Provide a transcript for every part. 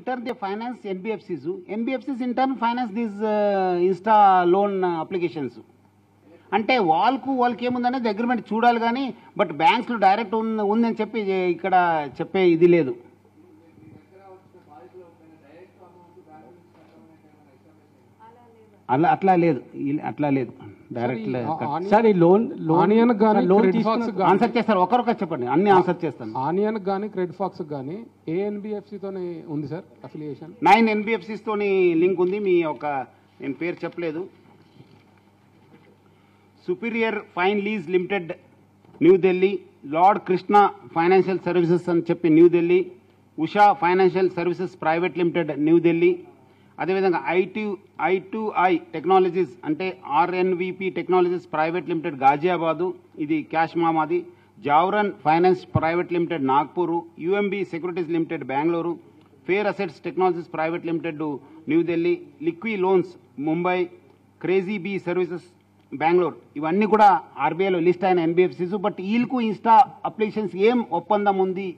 turn they finance NBFCs. NBFCs in turn finance these Insta loan applications. అంటే వాళ్ళకి ఏముందనేది agreement చూడాలి కానీ but బ్యాంక్స్లో direct ఉందని చెప్పి ఇక్కడ చెప్పే ఇది లేదు. అట్లా లేదు డైరెక్ట్ ఆన్సర్ చేస్తారు. ఒకరొకరు చెప్పండి, అన్ని ఆన్సర్ చేస్తాను. ఆనియన్ కానీ క్రెడిట్ ఫాక్స్ కానీ ఏ ఎన్బిఎఫ్సి తోని ఉంది సార్ అఫిలియేషన్? 9 NBFCs తోని లింక్ ఉంది. మీ నేను పేరు చెప్పలేదు. Superior fine lease limited New Delhi, lord Krishna financial services అని చెప్పి New Delhi, Usha financial services private limited New Delhi, అదేవిధంగా I2I టెక్నాలజీస్ అంటే RNVP టెక్నాలజీస్ ప్రైవేట్ లిమిటెడ్ గాజియాబాదు, ఇది cash మామాది, జావరన్ finance private limited Nagpur, UMB securities limited Bengaluru, fair assets technologies private limited New Delhi, లిక్వీ loans Mumbai, crazy be services Bengaluru. ఇవన్నీ కూడా ఆర్బీఐలో list అయిన NBFCs. But వీళ్ళకు Insta applications ఏం ఒప్పందం ఉంది,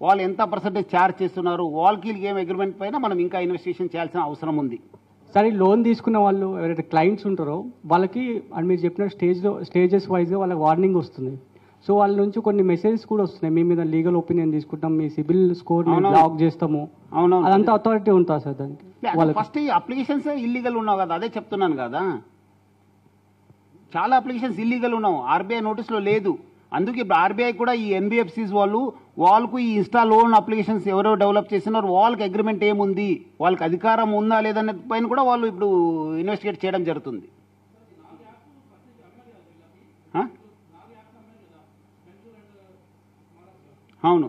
వాళ్ళు ఎంత పర్సెంటేజ్ ఛార్జ్ చేస్తున్నారు, వాళ్ళకి ఏం అగ్రిమెంట్ పైన మనం ఇంకా ఇన్వెస్టిగేషన్ చేయాల్సిన అవసరం ఉంది. సార్ ఈ లోన్ తీసుకున్న వాళ్ళు ఎవరైతే క్లయింట్స్ ఉంటారో వాళ్ళకి అని మీరు చెప్పిన స్టేజెస్ వైజ్గా వాళ్ళకి వార్నింగ్ వస్తుంది. సో వాళ్ళ నుంచి కొన్ని మెసేజెస్ కూడా వస్తున్నాయి, మీ మీద లీగల్ ఒపీనియన్ తీసుకుంటాం, మీ సిబిల్ స్కోర్ బ్లాక్ చేస్తాము, అదంతా అథారిటీ ఉంటుందా సార్ దానికి? ఫస్ట్ ఈ అప్లికేషన్స్ ఇల్లీగల్ ఉన్నావు కదా, అదే చెప్తున్నాను కదా. చాలా అప్లికేషన్స్ ఇల్లీగల్ ఉన్నావు, ఆర్బీఐ నోటీస్లో లేదు. అందుకే ఇప్పుడు ఆర్బీఐ కూడా ఈ NBFCs వాళ్ళకు ఈ ఇన్స్టా లోన్ అప్లికేషన్స్ ఎవరో డెవలప్ చేస్తున్నారు, వాళ్ళకి అగ్రిమెంట్ ఏముంది, వాళ్ళకి అధికారం ఉందా లేదనే పైన కూడా వాళ్ళు ఇప్పుడు ఇన్వెస్టిగేట్ చేయడం జరుగుతుంది. అవును,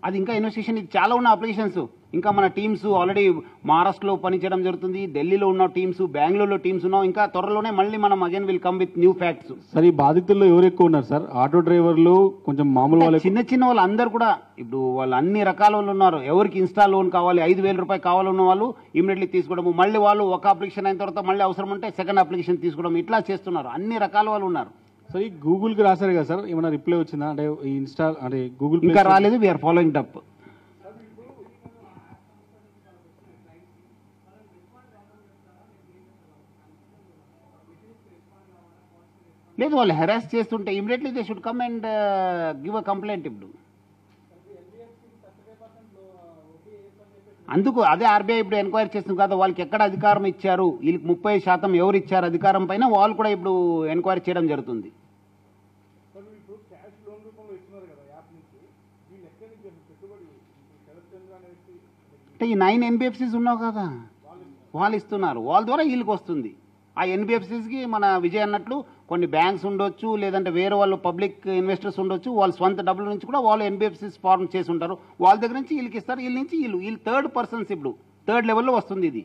అది ఇంకా ఇన్వెస్టిగేషన్. ఇది చాలా ఉన్న అప్లికేషన్స్. ఇంకా మన టీమ్స్ ఆల్రెడీ మహారాష్ట్రలో పనిచేయడం జరుగుతుంది, ఢిల్లీలో ఉన్న టీమ్స్, బెంగళూరులో టీమ్స్ ఉన్నాం. ఇంకా త్వరలోనే మళ్ళీ మనం again will come with new facts. Sir ఈ బాధితుల్లో ఎవరు ఎక్కువ ఉన్నారు సార్? ఆటో డ్రైవర్లు, కొంచెం మామూలు వాళ్ళు, చిన్న వాళ్ళు అందరు కూడా. ఇప్పుడు వాళ్ళు అన్ని రకాల వాళ్ళు ఉన్నారు. ఎవరికి ఇన్స్టా లోన్ కావాలి, 5,000 రూపాయలు కావాలన్న వాళ్ళు ఇమీడియట్లీ తీసుకోవడము, మళ్ళీ వాళ్ళు ఒక అప్లికేషన్ అయిన తర్వాత మళ్ళీ అవసరం ఉంటే సెకండ్ అప్లికేషన్ తీసుకోవడం, ఇట్లా చేస్తున్నారు. అన్ని రకాల వాళ్ళు ఉన్నారు. సార్ ఈ గూగుల్కి రాశారు కదా సార్, ఏమైనా రిప్లై వచ్చిందా? అంటే ఈ ఇన్స్టా అంటే గూగుల్ ఇంకా రాలేదు. We're following up. లేదు, వాళ్ళు హెరాస్ చేస్తుంటే immediately they should come and give a complaint. ఇప్పుడు అందుకు అదే ఆర్బీఐ ఇప్పుడు ఎంక్వైరీ చేస్తుంది కదా, వాళ్ళకి ఎక్కడ అధికారం ఇచ్చారు, వీళ్ళకి 30% ఎవరు ఇచ్చారు అధికారం పైన, వాళ్ళు కూడా ఇప్పుడు ఎంక్వైరీ చేయడం జరుగుతుంది. అంటే ఈ 9 NBFCs ఉన్నావు కదా, వాళ్ళు ఇస్తున్నారు, వాళ్ళ ద్వారా వీళ్ళకి వస్తుంది. ఆ NBFCsకి మన విజయ్ అన్నట్లు కొన్ని బ్యాంక్స్ ఉండొచ్చు, లేదంటే వేరే వాళ్ళు పబ్లిక్ ఇన్వెస్టర్స్ ఉండొచ్చు, వాళ్ళ స్వంత డబ్బుల నుంచి కూడా వాళ్ళు NBFCs ఫార్మ్ చేసి ఉంటారు. వాళ్ళ దగ్గర నుంచి వీళ్ళకి ఇస్తారు, వీళ్ళ నుంచి వీళ్ళు థర్డ్ పర్సన్స్. ఇప్పుడు థర్డ్ లెవెల్లో వస్తుంది ఇది.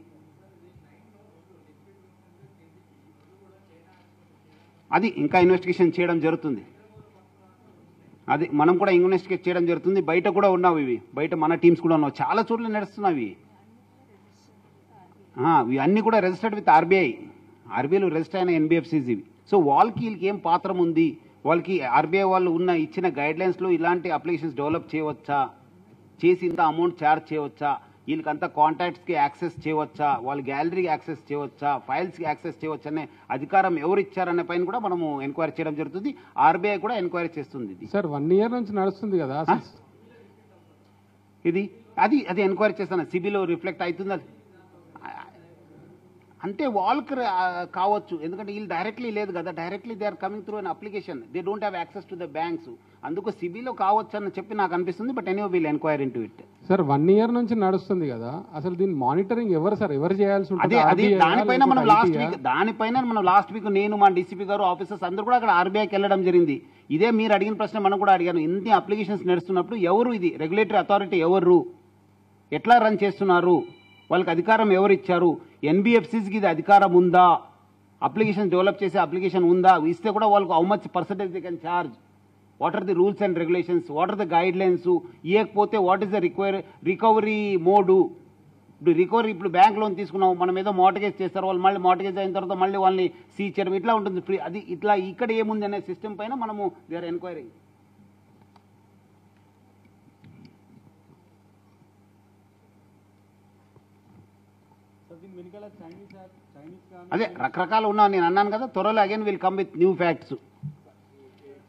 అది ఇంకా ఇన్వెస్టిగేషన్ చేయడం జరుగుతుంది. అది మనం కూడా ఇన్వెస్టిగేట్ చేయడం జరుగుతుంది. బయట కూడా ఉన్నావు ఇవి, బయట మన టీమ్స్ కూడా ఉన్నావు, చాలా చోట్ల నడుస్తున్నాయి ఇవి అన్నీ కూడా రిజిస్టర్డ్ విత్ ఆర్బీఐలో రిజిస్టర్ అయిన NBFCs ఇవి. సో వీళ్ళకి ఏం పాత్రం ఉంది, వాళ్ళకి ఆర్బీఐ వాళ్ళు ఇచ్చిన గైడ్లైన్స్లో ఇలాంటి అప్లికేషన్స్ డెవలప్ చేయవచ్చా, చేసి ఇంత అమౌంట్ ఛార్జ్ చేయవచ్చా, వీళ్ళకంతా కాంటాక్ట్స్కి యాక్సెస్ చేయవచ్చా, వాళ్ళ గ్యాలరీకి యాక్సెస్ చేయవచ్చా, ఫైల్స్కి యాక్సెస్ చేయవచ్చా అనే అధికారం ఎవరు ఇచ్చారనే పైన కూడా మనము ఎంక్వైరీ చేయడం జరుగుతుంది. ఆర్బీఐ కూడా ఎంక్వైరీ చేస్తుంది. సార్ 1 year నుంచి నడుస్తుంది కదా ఇది, అది ఎంక్వైరీ చేస్తాను. సిబిలో రిఫ్లెక్ట్ అవుతుంది. అది అంటే వాళ్ళకి కావచ్చు, ఎందుకంటే వీళ్ళు డైరెక్ట్లీ లేదు కదా, directly they are coming through an application, they don't have access to the banks. అందుకు సిబిలో కావచ్చు అని చెప్పి నాకు అనిపిస్తుంది. But anyway we'll enquiry into it. Sir 1 year నుంచి నడుస్తుంది కదా, అసలు దీని మానిటరింగ్ ఎవరు సార్, ఎవరు చేయాల్సి ఉంటుంది? దానిపైన మనం లాస్ట్ వీక్ నేను మా డీసీపీ గారు ఆఫీసర్స్ అందరూ కూడా అక్కడ ఆర్బీఐకి వెళ్ళడం జరిగింది. ఇదే మీరు అడిగిన ప్రశ్న మనం కూడా అడిగాను. ఇన్ని అప్లికేషన్స్ నడుస్తున్నప్పుడు ఎవరు ఇది రెగ్యులేటరీ అథారిటీ, ఎవరు ఎట్లా రన్ చేస్తున్నారు, వాళ్ళకి అధికారం ఎవరు ఇచ్చారు, NBFCsకి ఇది అధికారం ఉందా, అప్లికేషన్ డెవలప్ చేసే అప్లికేషన్ ఉందా, ఇస్తే కూడా వాళ్ళకు how much percentage they can charge, what are the rules and regulations, what are the guidelines, ఇవ్వకపోతే what is the recovery mode. ఇప్పుడు బ్యాంక్ లోన్ తీసుకున్నాం, మనం ఏదో మోర్టగేజ్ చేస్తారు, వాళ్ళు మళ్ళీ మోర్టగేజ్ అయిన తర్వాత మళ్ళీ వాళ్ళని సీజ్ చేయడం, ఇట్లా ఉంటుంది ఫ్రీ. అది ఇట్లా ఇక్కడ ఏముంది అనే సిస్టమ్ పైన మనము దే ఆర్ ఎంక్వైరీ. అదే రకరకాలు ఉన్నా నేను అన్నాను కదా, త్వరలో again will come with new facts.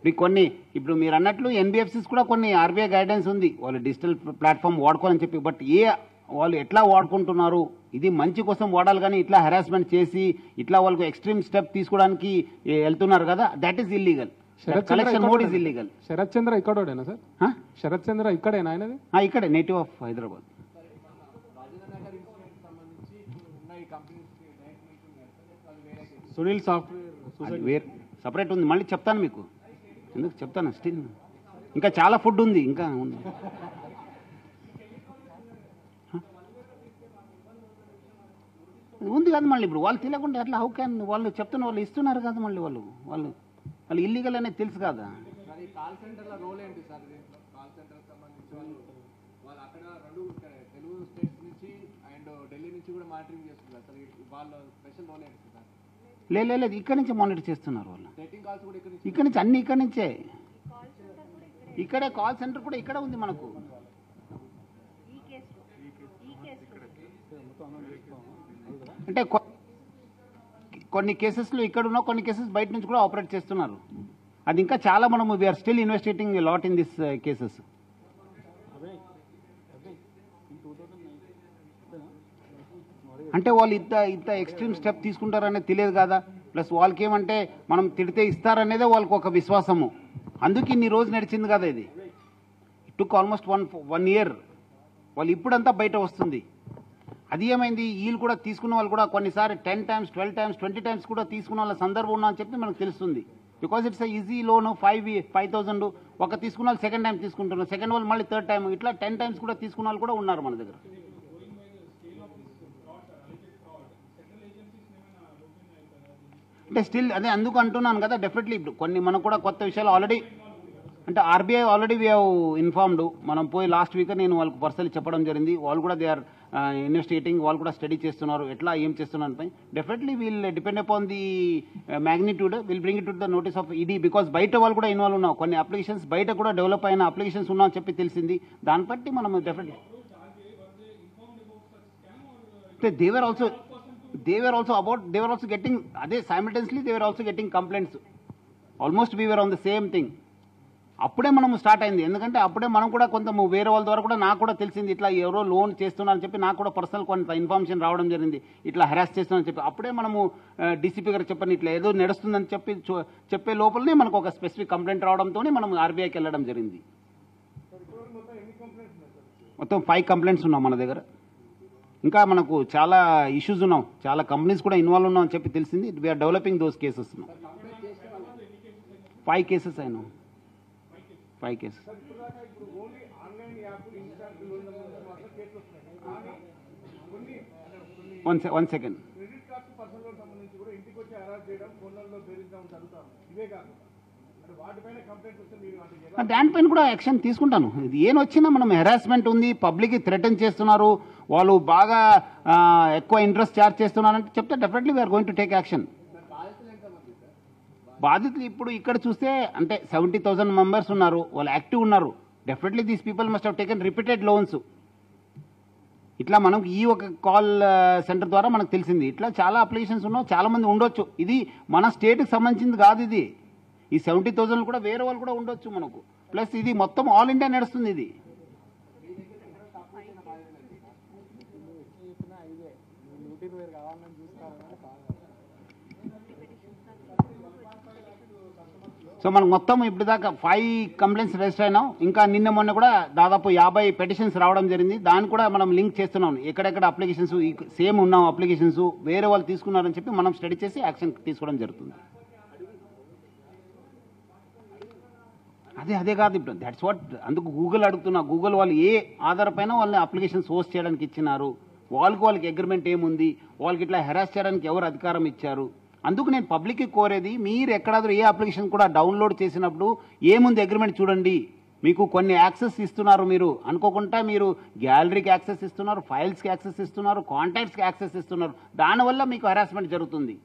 మీకు కొన్ని ఇప్పుడు మీరు అన్నట్లు ఎన్బిఎఫ్సిస్ కూడా కొన్ని ఆర్బీఐ గైడెన్స్ ఉంది, వాళ్ళు డిజిటల్ ప్లాట్ఫామ్ వాడుకోవాలని చెప్పి. బట్ వాళ్ళు ఎట్లా వాడుకుంటున్నారు, ఇది మంచి కోసం వాడాలి, కానీ ఇట్లా హెరాస్మెంట్ చేసి ఇట్లా వాళ్ళకు ఎక్స్ట్రీమ్ స్టెప్ తీసుకోవడానికి వెళ్తున్నారు కదా, that is illegal. Collection mode is illegal. Sharath Chandra ఇక్కడోడేనా సార్? శరత్ చంద్ర ఇక్కడేనా ఆయనది? ఇక్కడే, native of Hyderabad. Sunil software where separate ఉంది, మళ్ళీ చెప్తాను మీకు, ఎందుకు చెప్తాను. స్టిల్ ఇంకా చాలా ఫుడ్ ఉంది, ఇంకా ఉంది. ఉంది కదా, మళ్ళీ ఇప్పుడు వాళ్ళు తెలియకుండా ఎట్లా హౌ క్యాన్, వాళ్ళు చెప్తున్న వాళ్ళు ఇస్తున్నారు కదా, మళ్ళీ వాళ్ళు వాళ్ళు వాళ్ళు ఇల్లీగల్ అనేది తెలుసు కదా. కాల్ సెంటర్ల రోల్ ఏంటి సార్? కాల్ సెంటర్ సంబంధించి వాళ్ళు అక్కడ రెండు తెలుగు స్టేట్స్ నుంచి అండ్ ఢిల్లీ నుంచి కూడా మానిటరింగ్ చేస్తున్నారు సార్. వాళ్ళ స్పెషల్ రోల్ ఏంటి సార్? లేదు, ఇక్కడి నుంచే మానిటర్ చేస్తున్నారు వాళ్ళు. సెట్టింగ్ కాల్స్ కూడా ఇక్కడ నుంచి అన్ని ఇక్కడి నుంచే. ఇక్కడే కాల్ సెంటర్ కూడా ఇక్కడ ఉంది మనకు. అంటే కొన్ని కేసెస్లో ఇక్కడ ఉన్న, కొన్ని కేసెస్ బయట నుంచి కూడా ఆపరేట్ చేస్తున్నారు. అది ఇంకా చాలా మనము we're still investigating lot in this cases. అంటే వాళ్ళు ఇంత ఎక్స్ట్రీమ్ స్టెప్ తీసుకుంటారనేది తెలియదు కదా. ప్లస్ వాళ్ళకి ఏమంటే మనం తిడితే ఇస్తారనేదే వాళ్ళకి ఒక విశ్వాసము. అందుకు ఇన్ని రోజు నడిచింది కదా ఇది. It took almost one year. వాళ్ళు ఇప్పుడంతా బయట వస్తుంది. అది ఏమైంది, వీళ్ళు కూడా తీసుకున్న వాళ్ళు కూడా కొన్నిసారి 10 times 12 times 20 times కూడా తీసుకున్న వాళ్ళ సందర్భం ఉన్నా అని చెప్పి మనకు తెలుస్తుంది. బికాజ్ ఇట్స్ ఈజీ లోన్ 5,000 ఒక తీసుకున్న వాళ్ళు సెకండ్ టైం తీసుకుంటున్నారు, సెకండ్ వాళ్ళు మళ్ళీ థర్డ్ టైం, ఇట్లా 10 times కూడా తీసుకున్న వాళ్ళు కూడా ఉన్నారు మన దగ్గర. అంటే స్టిల్ అదే అందుకు అంటున్నాను కదా, డెఫినెట్లీ ఇప్పుడు కొన్ని మనకు కూడా కొత్త విషయాలు ఆల్రెడీ, అంటే RBI already we have informed. మనం పోయి లాస్ట్ వీక్ నేను వాళ్ళకి పర్సనల్ చెప్పడం జరిగింది. వాళ్ళు కూడా దే ఆర్ ఇన్వెస్టిగేటింగ్, వాళ్ళు కూడా స్టడీ చేస్తున్నారు ఎట్లా ఏం చేస్తున్నారు పై. Definitely we'll depend upon the magnitude, will bring it to the notice of ED. Because బయట వాళ్ళు కూడా ఇన్వాల్వ్ ఉన్నాం, కొన్ని అప్లికేషన్స్ బయట కూడా డెవలప్ అయిన అప్లికేషన్స్ ఉన్నామని చెప్పి తెలిసింది. దాన్ని బట్టి మనం definitely they were also getting అదే simultaneously they were also getting complaints. Almost we were on the same thing. అప్పుడే మనం స్టార్ట్ అయింది. ఎందుకంటే అప్పుడే మనం కూడా కొంత వేరే వాళ్ళ ద్వారా కూడా నాకు కూడా తెలిసింది, ఇట్లా ఎవరో లోన్ చేస్తున్నారని చెప్పి నాకు కూడా పర్సనల్ కొంత ఇన్ఫర్మేషన్ రావడం జరిగింది, ఇట్లా హెరాస్ చేస్తున్నారని చెప్పి. అప్పుడే మనము డీసీపీ గారు చెప్పని ఇట్లా ఏదో నడుస్తుందని చెప్పే లోపలనే మనకు ఒక స్పెసిఫిక్ కంప్లైంట్ రావడంతోనే మనం ఆర్బీఐకి వెళ్ళడం జరిగింది. మొత్తం 5 కంప్లైంట్స్ ఉన్నాం మన దగ్గర. ఇంకా మనకు చాలా ఇష్యూస్ ఉన్నాం, చాలా కంపెనీస్ కూడా ఇన్వాల్వ్ ఉన్నాం అని చెప్పి తెలిసింది. We're developing those cases. 5 cases అయినా, 5 కేసెస్. One second. దానిపైన కూడా యాక్షన్ తీసుకుంటాను. ఇది ఏం వచ్చినా మనం హెరాస్మెంట్ ఉంది, పబ్లిక్ థ్రెటన్ చేస్తున్నారు, వాళ్ళు బాగా ఎక్కువ ఇంట్రెస్ట్ ఛార్జ్ చేస్తున్నారంటే చెప్తే definitely we're going to take action. బాధితులు ఇప్పుడు ఇక్కడ చూస్తే అంటే 70,000 మెంబర్స్ ఉన్నారు, వాళ్ళు యాక్టివ్ ఉన్నారు. Definitely these people must have taken repeated loans. ఇట్లా మనం ఈ ఒక కాల్ సెంటర్ ద్వారా మనకు తెలిసింది ఇట్లా చాలా అప్లికేషన్స్ ఉన్నావు, చాలా మంది ఉండొచ్చు. ఇది మన స్టేట్కి సంబంధించింది కాదు. ఇది ఈ 70,000 కూడా వేరే వాళ్ళు కూడా ఉండొచ్చు మనకు. ప్లస్ ఇది మొత్తం ఆల్ ఇండియా నడుస్తుంది ఇది. సో మనకు మొత్తం ఇప్పుడు దాకా 5 కంప్లైంట్స్ రిజిస్టర్ అయినాం. ఇంకా నిన్న మొన్న కూడా దాదాపు 50 పెటిషన్స్ రావడం జరిగింది. దాన్ని కూడా మనం లింక్ చేస్తున్నాం. ఎక్కడెక్కడ అప్లికేషన్స్ సేమ్ ఉన్నాం, అప్లికేషన్స్ వేరే వాళ్ళు తీసుకున్నారని చెప్పి మనం స్టడీ చేసి యాక్షన్ తీసుకోవడం జరుగుతుంది. అదే కాదు ఇప్పుడు దట్స్ వాట్, అందుకు గూగుల్ అడుగుతున్నా. గూగుల్ వాళ్ళు ఏ ఆధారపైన వాళ్ళని అప్లికేషన్స్ హోస్ట్ చేయడానికి ఇచ్చినారు, వాళ్ళకి అగ్రిమెంట్ ఏముంది, వాళ్ళకి ఇట్లా హెరాస్ చేయడానికి ఎవరు అధికారం ఇచ్చారు. అందుకు నేను పబ్లిక్కి కోరేది, మీరు ఎక్కడాದರೂ ఏ అప్లికేషన్ కూడా డౌన్లోడ్ చేసినప్పుడు ఏముంది అగ్రిమెంట్ చూడండి. మీకు కొన్ని యాక్సెస్ ఇస్తున్నారు, మీరు అనుకోకుండా మీరు గ్యాలరీకి యాక్సెస్ ఇస్తున్నారు, ఫైల్స్కి యాక్సెస్ ఇస్తున్నారు, కాంటాక్ట్స్కి యాక్సెస్ ఇస్తున్నారు. దానివల్ల మీకు హెరాస్మెంట్ జరుగుతుంది.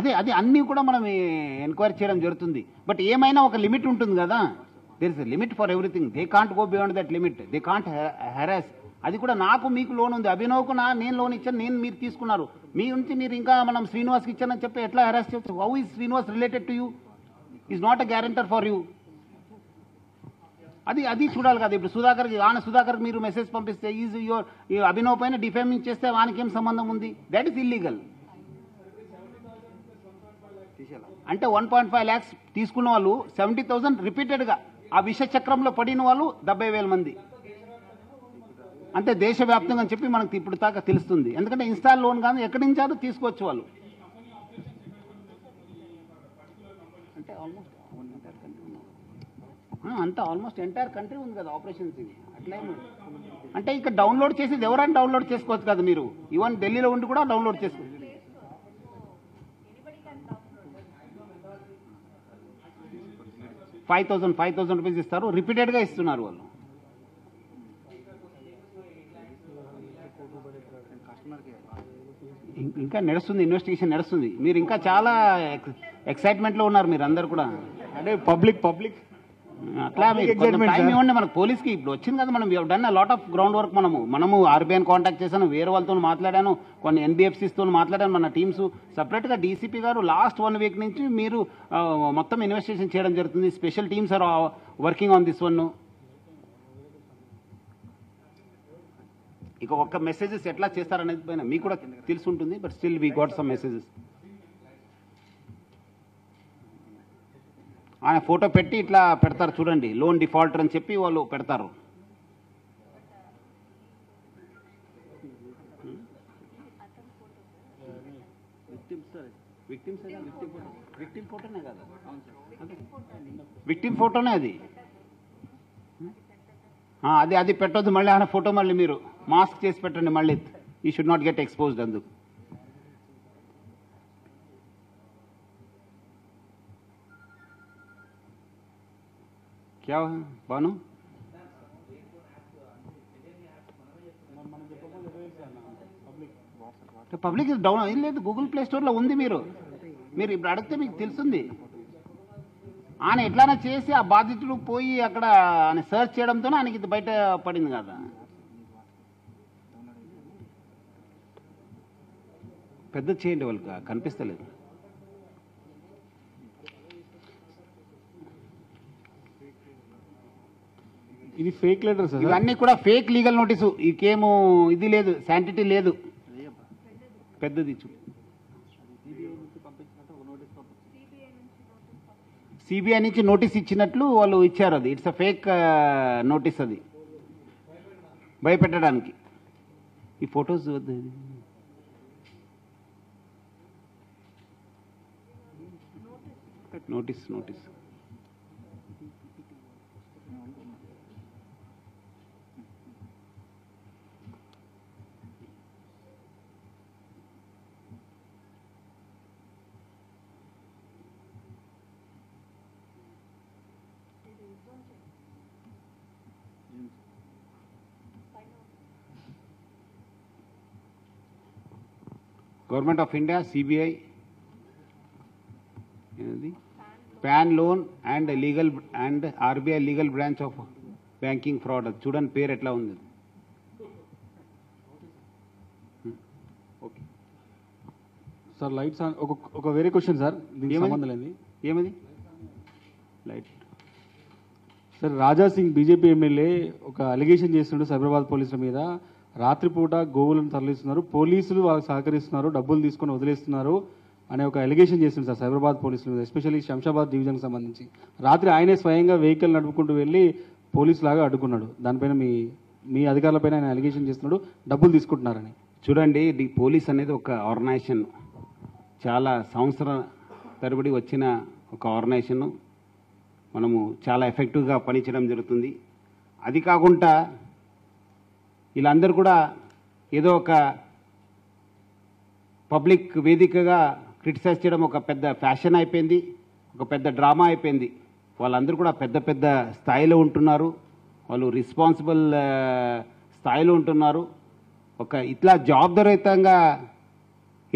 అదే అదే అన్నీ కూడా మనం ఎంక్వైరీ చేయడం జరుగుతుంది. బట్ ఏమైనా ఒక లిమిట్ ఉంటుంది కదా, there is a limit for everything. They can't go beyond that limit, they can't harass. అది కూడా నాకు మీకు లోన్ ఉంది, అభినవ్కు నేను లోన్ ఇచ్చాను, మీరు తీసుకున్నారు, మీ నుంచి మీరు ఇంకా మనం శ్రీనివాస్కి ఇచ్చానని చెప్పి ఎట్లా హెరాస్ చేయొచ్చు? How is Srinivas related to you? Is not a guarantor for you. అది చూడాలి కదా. ఇప్పుడు సుధాకర్కి మీరు మెసేజ్ పంపిస్తే ఈజ్ యువర్ అభినవ్ పైన డిఫేమింగ్ చేస్తే వానికి ఏం సంబంధం ఉంది? That is illegal. అంటే 1.5 lakhs తీసుకున్న వాళ్ళు 70,000 రిపీటెడ్గా ఆ విష చక్రంలో పడిన వాళ్ళు 70,000 మంది. అంటే దేశవ్యాప్తంగా అని చెప్పి మనకు ఇప్పుడు దాకా తెలుస్తుంది. ఎందుకంటే ఇన్స్టాల్ లోన్ కానీ ఎక్కడి నుంచారు తీసుకోవచ్చు వాళ్ళు. అంటే ఆల్మోస్ట్ ఎంటైర్ కంట్రీ ఉంది కదా ఆపరేషన్స్ ఇవి. అట్లా అంటే ఇక డౌన్లోడ్ చేసేది ఎవరైనా డౌన్లోడ్ చేసుకోవచ్చు కదా. మీరు ఈవెన్ ఢిల్లీలో ఉండి కూడా డౌన్లోడ్ చేసుకోవచ్చు. 5,000 రూపీస్ ఇస్తారు, రిపీటెడ్గా ఇస్తున్నారు వాళ్ళు. ఇంకా నడుస్తుంది, ఇన్వెస్టిగేషన్ నడుస్తుంది. మీరు ఇంకా చాలా ఎక్సైట్మెంట్లో ఉన్నారు మీరు అందరు కూడా. అంటే పబ్లిక్ అట్లా టైం ఇవ్వండి మనకు. పోలీస్కి ఇప్పుడు వచ్చింది కదా, మనం done lot of ground work. మనము ఆర్బీఐని కాంటాక్ట్ చేశాను, వేరే వాళ్ళతో మాట్లాడాను, కొన్ని ఎన్బిఎఫ్సిస్తో మాట్లాడాను. మన టీమ్స్ సపరేట్గా డీసీపీ గారు లాస్ట్ 1 week నుంచి మీరు మొత్తం ఇన్వెస్టిగేషన్ చేయడం జరుగుతుంది. Special teams are working on this one. ఇక ఒక్క మెసేజెస్ ఎట్లా చేస్తారనేది పైన మీకు కూడా తెలిసి ఉంటుంది. But still we got some messages. ఆయన ఫోటో పెట్టి ఇట్లా పెడతారు చూడండి, లోన్ డిఫాల్టర్ అని చెప్పి వాళ్ళు పెడతారు. విక్టిమ్ ఫోటోనే కదా, విక్టిమ్ ఫోటోనే అది. అది పెట్టొద్దు మళ్ళీ. ఆయన ఫోటో మళ్ళీ మీరు మాస్క్ చేసి పెట్టండి మళ్ళీ. ఈ షుడ్ నాట్ గెట్ ఎక్స్పోజ్డ్. అందుకు क्या बानू పబ్లిక్ డౌన్ ఏం లేదు, గూగుల్ ప్లే స్టోర్లో ఉంది. మీరు ఇప్పుడు అడిగితే మీకు తెలుస్తుంది. ఆయన ఎట్లైనా చేసి ఆ బాధితుడు పోయి అక్కడ ఆయన సర్చ్ చేయడంతోనే ఆయనకి ఇది బయట పడింది కదా. పెద్ద చేయండి, వాళ్ళకి కనిపిస్తలేదు. ఇది ఫేక్ లెటర్ సార్, ఇవన్నీ కూడా ఫేక్ లీగల్ నోటీసు. ఇంకేమో ఇది లేదు, శాంటిటీ లేదు. పెద్దది సిబిఐ నుంచి నోటీస్ ఇచ్చినట్లు వాళ్ళు ఇచ్చారు. అది ఇట్స్ అ ఫేక్ నోటీస్. అది భయపెట్టడానికి. ఈ photos notice government of India, CBI, pan loan and legal and RBI legal branch of banking fraud. అది చూడండి పేరు ఎట్లా ఉంది. Okay sir, lights on. ఒక వేరే క్వశ్చన్ సార్, దీనికి సంబంధం లేదు. ఏమది light sir? Raja Singh BJP MLA ఒక అలిగేషన్ చేస్తుండే సైబరాబాద్ పోలీసుల మీద. రాత్రిపూట గోవులను తరలిస్తున్నారు, పోలీసులు వాళ్ళకి సహకరిస్తున్నారు, డబ్బులు తీసుకొని వదిలేస్తున్నారు అనే ఒక అలిగేషన్ చేస్తుంది సార్ సైబరాబాద్ పోలీసుల మీద, ఎస్పెషల్లీ శంషాబాద్ డివిజన్కి సంబంధించి. రాత్రి ఆయనే స్వయంగా వెహికల్ నడుపుకుంటూ వెళ్ళి పోలీసులాగా అడ్డుకున్నాడు. దానిపైన మీ అధికారులపైన ఆయన అలిగేషన్ చేస్తున్నాడు, డబ్బులు తీసుకుంటున్నారని. చూడండి, పోలీస్ అనేది ఒక ఆర్గనైజేషన్, చాలా సంవత్సరం తరబడి వచ్చిన ఒక ఆర్గనైజేషన్. మనము చాలా ఎఫెక్టివ్గా పనిచేయడం జరుగుతుంది. అది కాకుండా వీళ్ళందరూ కూడా ఏదో ఒక పబ్లిక్ వేదికగా క్రిటిసైజ్ చేయడం ఒక పెద్ద ఫ్యాషన్ అయిపోయింది, ఒక పెద్ద డ్రామా అయిపోయింది. వాళ్ళందరూ కూడా పెద్ద పెద్ద స్థాయిలో ఉంటున్నారు, వాళ్ళు రెస్పాన్సిబుల్ స్థాయిలో ఉంటున్నారు. ఒక ఇట్లా జవాబుదారీతంగా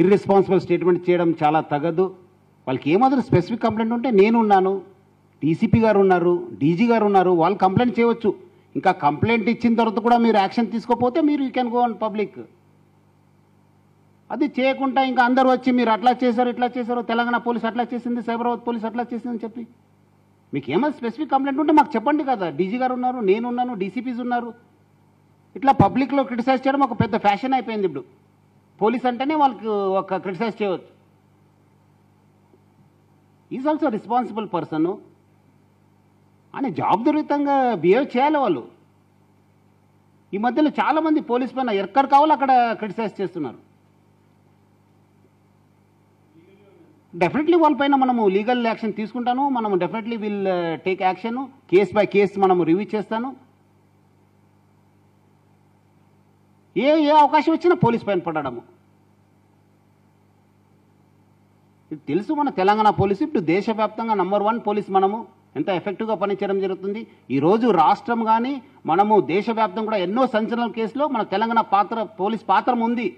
ఇర్రెస్పాన్సిబుల్ స్టేట్మెంట్ చేయడం చాలా తగదు. వాళ్ళకి ఏమాత్రం స్పెసిఫిక్ కంప్లైంట్ ఉంటే నేనున్నాను, డీసీపీ గారు ఉన్నారు, డీజీ గారు ఉన్నారు, వాళ్ళు కంప్లైంట్ చేయవచ్చు. ఇంకా కంప్లైంట్ ఇచ్చిన తర్వాత కూడా మీరు యాక్షన్ తీసుకోకపోతే మీరు you can go on public. అది చేయకుండా ఇంకా అందరూ వచ్చి మీరు అట్లా చేశారు ఇట్లా చేశారు, తెలంగాణ పోలీస్ అట్లా చేసింది, సైబరాబాద్ పోలీస్ అట్లా చేసిందని చెప్పి మీకు ఏమైనా స్పెసిఫిక్ కంప్లైంట్ ఉంటే మాకు చెప్పండి కదా. డీజీ గారు ఉన్నారు, నేనున్నాను, డీసీపీస్ ఉన్నారు. ఇట్లా పబ్లిక్లో క్రిటిసైజ్ చేయడం ఒక పెద్ద ఫ్యాషన్ అయిపోయింది ఇప్పుడు. పోలీస్ అంటేనే వాళ్ళకి ఒక క్రిటిసైజ్ చేయవచ్చు. ఈజ్ ఆల్సో రెస్పాన్సిబుల్ పర్సన్ అని జవాబుదారీతంగా బిహేవ్ చేయాలి వాళ్ళు. ఈ మధ్యలో చాలామంది పోలీస్ పైన ఎక్కడ కావాలో అక్కడ క్రిటిసైజ్ చేస్తున్నారు. డెఫినెట్లీ వాళ్ళపైన మనము లీగల్ యాక్షన్ తీసుకుంటాను. మనము definitely will take action. Case by case మనము రివ్యూ చేస్తాను. ఏ అవకాశం వచ్చినా పోలీస్ పైన పడడము ఇది తెలుసు. మన తెలంగాణ పోలీసు ఇప్పుడు దేశవ్యాప్తంగా నంబర్ 1 పోలీస్. మనము ఎంత ఎఫెక్టివ్గా పనిచేయడం జరుగుతుంది. ఈరోజు రాష్ట్రం కానీ మనము దేశవ్యాప్తంగా కూడా ఎన్నో సంచలన కేసులో మన తెలంగాణ పోలీస్ పాత్ర ఉంది.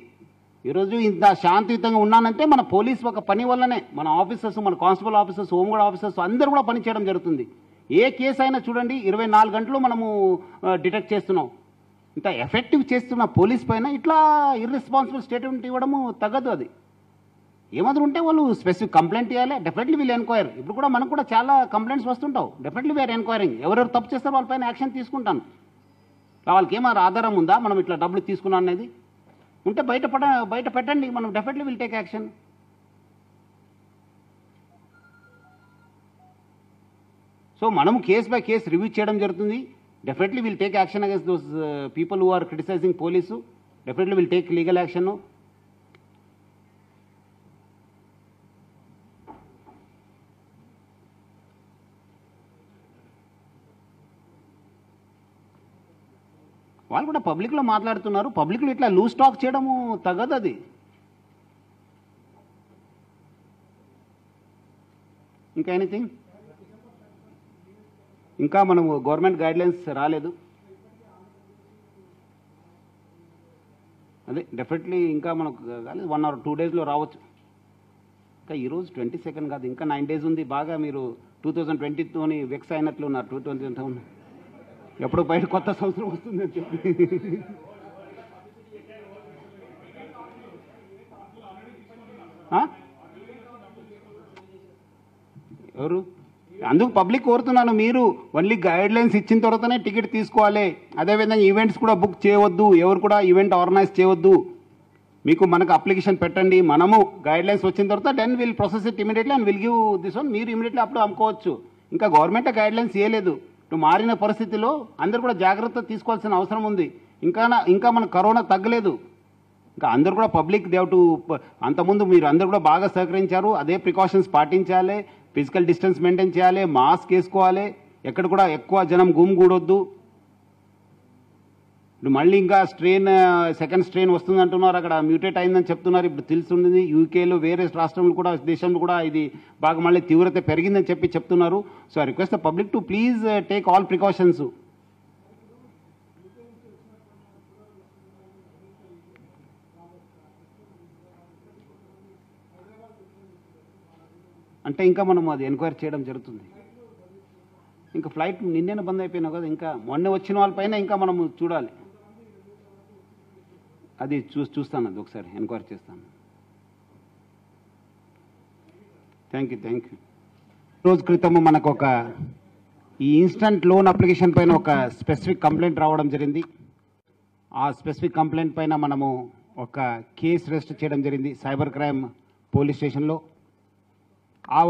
ఈరోజు ఇంత శాంతియుతంగా ఉన్నానంటే మన పోలీస్ ఒక పని వల్లనే. మన ఆఫీసర్స్, మన కానిస్టేబుల్ ఆఫీసర్స్, హోంగార్డ్ ఆఫీసర్స్ అందరూ కూడా పనిచేయడం జరుగుతుంది. ఏ కేసు అయినా చూడండి 24 గంటలు మనము డిటెక్ట్ చేస్తున్నాం. ఇంత ఎఫెక్టివ్ చేస్తున్న పోలీస్ పైన ఇట్లా ఇర్రెస్పాన్సిబుల్ స్టేట్మెంట్ ఇవ్వడము తగ్గదు. అది ఏమాత్రం ఉంటే వాళ్ళు స్పెసిఫిక్ కంప్లైంట్ ఇవ్వాలి. Definitely we'll enquire. ఇప్పుడు కూడా మనకు కూడా చాలా కంప్లైంట్స్ వస్తుంటావు. Definitely we are enquiring. ఎవరెవరు తప్పు చేస్తారో వాళ్ళపైన యాక్షన్ తీసుకుంటాను. వాళ్ళకి ఏమైనా ఆధారం ఉందా మనం ఇట్లా డబ్బులు తీసుకున్నాం అనేది ఉంటే బయట పెట్టండి. మనం definitely will take action. So మనము కేస్ బై కేస్ రివ్యూ చేయడం జరుగుతుంది. Definitely will take action against those people who are criticising police. Definitely will take legal action. వాళ్ళు కూడా పబ్లిక్లో మాట్లాడుతున్నారు. పబ్లిక్లో ఇట్లా లూజ్ టాక్ చేయడము తగదు. అది ఇంకా ఎనీథింగ్ ఇంకా మనము గవర్నమెంట్ గైడ్లైన్స్ రాలేదు. అదే డెఫినెట్లీ ఇంకా మనకు 1 or 2 daysలో రావచ్చు. ఇంకా ఈరోజు 22nd కాదు, ఇంకా 9 days ఉంది. బాగా మీరు 2020తోని వెక్స్ అయినట్లు ఉన్నారు. 2020 ఎప్పుడు బయట కొత్త సంవత్సరం వస్తుందని చెప్పి ఎవరు అందుకు పబ్లిక్ కోరుతున్నాను. మీరు ఓన్లీ గైడ్లైన్స్ ఇచ్చిన తర్వాతనే టికెట్ తీసుకోవాలి. అదేవిధంగా ఈవెంట్స్ కూడా బుక్ చేయవద్దు. ఎవరు కూడా ఈవెంట్ ఆర్గనైజ్ చేయవద్దు. మనకు అప్లికేషన్ పెట్టండి. మనము గైడ్లైన్స్ వచ్చిన తర్వాత then will process it immediately and will give this one. మీరు ఇమీడియట్లీ అప్పుడు అమ్ముకోవచ్చు. ఇంకా గవర్నమెంట్ గైడ్లైన్స్ ఇవ్వలేదు. మారిన పరిస్థితిలో అందరూ కూడా జాగ్రత్త తీసుకోవాల్సిన అవసరం ఉంది. ఇంకా మన కరోనా తగ్గలేదు. ఇంకా అందరూ కూడా పబ్లిక్ దేవ్ టు అంతకుముందు మీరు అందరూ కూడా బాగా సహకరించారు. అదే ప్రికాషన్స్ పాటించాలి. ఫిజికల్ డిస్టెన్స్ మెయింటైన్ చేయాలి. మాస్క్ వేసుకోవాలి. ఎక్కడ కూడా ఎక్కువ జనం గుమిగూడొద్దు. ఇప్పుడు మళ్ళీ ఇంకా సెకండ్ స్ట్రెయిన్ వస్తుంది అంటున్నారు. అక్కడ మ్యూటేట్ అయిందని చెప్తున్నారు. ఇప్పుడు తెలుస్తుంది యూకేలో వేరే రాష్ట్రంలో కూడా దేశంలో కూడా ఇది బాగా మళ్ళీ తీవ్రత పెరిగిందని చెప్తున్నారు. So I request the public to please take all precautions. అంటే ఇంకా మనం అది ఎంక్వైరీ చేయడం జరుగుతుంది. ఇంకా ఫ్లైట్ నిన్నేనే బంద్ అయిపోయినావు కదా. ఇంకా మొన్న వచ్చిన వాళ్ళపైన ఇంకా మనము చూడాలి. అది చూస్తాను. అది ఒకసారి ఎంక్వైరీ చేస్తాను. Thank you. రోజు క్రితము మనకు ఈ ఇన్స్టంట్ లోన్ అప్లికేషన్ పైన ఒక స్పెసిఫిక్ కంప్లైంట్ రావడం జరిగింది. ఆ స్పెసిఫిక్ కంప్లైంట్ పైన మనము ఒక కేసు రిజిస్టర్ చేయడం జరిగింది సైబర్ క్రైమ్ పోలీస్ స్టేషన్లో. ఆ